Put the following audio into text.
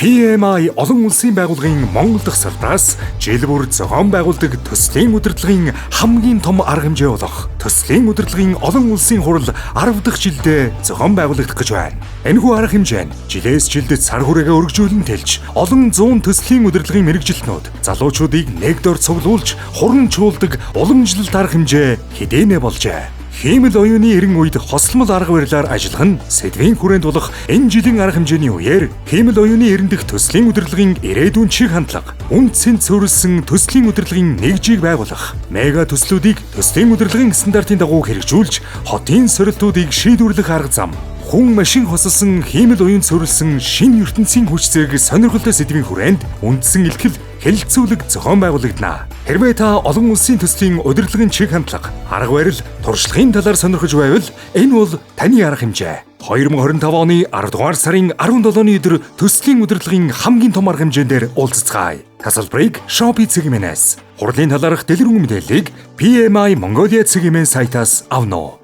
PMI олон улсын байгууллагын Монгол дахь салбараас жил бүр зохион байгуулдаг төслийн удирдлагын хамгийн том арга хэмжээ болох төслийн удирдлагын олон улсын хурал 10 дахь жилдээ зохион байгуулагдах гэж байна. Энэхүү арга хэмжээ нь жилээс жилд цар хүрээгээ өргөжүүлэн тэлж олон зуун төслийн удирдлагын мэрэгжилтнүүд залуучуудыг нэг дор цуглуулж хуран чуулдаг уламжлалт арга хэмжээ хэдийнэ болжээ. Хиймэл оюуны эрен үед хослмол арга барилаар ажиллах нь сэдвийн хүрээнд болох энэ жилийн арга хэмжээний үеэр хиймэл оюуны эрен дэх төслийн удирдлагын ирээдүйн чиг хандлага, үнд цэнд суурилсан төслийн удирдлагын нэгжийг байгуулах, мега төслүүдийг төслийн удирдлагын стандартын дагуу хэрэгжүүлж, хотын сорилтуудыг шийдвэрлэх арга зам, хүн машин хосолсон хиймэл оюунд суурилсан шинэ ертөнцийн хүч зэрэг сонирхолтой сэдвийн хүрээнд үндсэн илтгэл хэлэлцүүлэг зохион байгуулагдана. Хэрвээ та олон улсын төслийн удирдлагын чиг хандлага, арга барил, туршлагын талаар сонирхож байвал энэ бол таны арга хэмжээ. 2025 оны 10 дугаар сарын 17-ны өдөр төслийн удирдлагын хамгийн том арга хэмжээндээр уулзцгаая. Тасалбарыг Shopee цэгмээс, хурлын талаарх дэлгэрэнгүй мэдээллийг PMI Mongolia цэгмийн сайтаас авно.